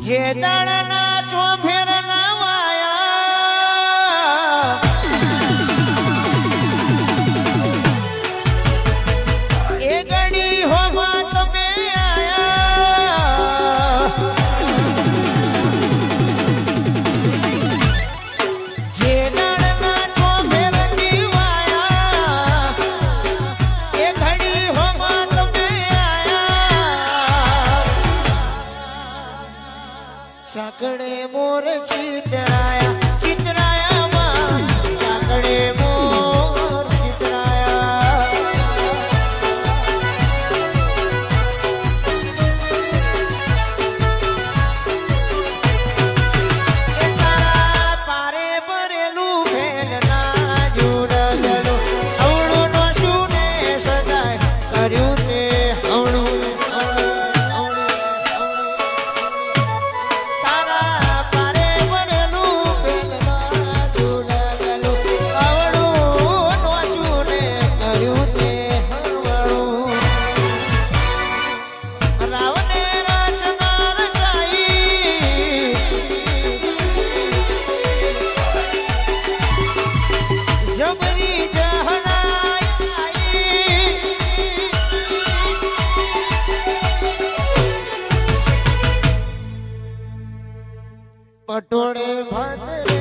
જે દાડના ચોફેર લાવાયા એ ગડી હોવા તમે આયા જે દાડના ચોફેર નીવાયા એ ઘડી હોવા તમે આયા ચાકડે મોર ચિતરાયા ચિતરાયા માં ચાકડે મોર ચિતરાયા એ તારા પારે ભરેલું ફેલના જુડગલું અવળું નો શું ને સદાય કર્યું તે અવળું પટોળે ભદ્ર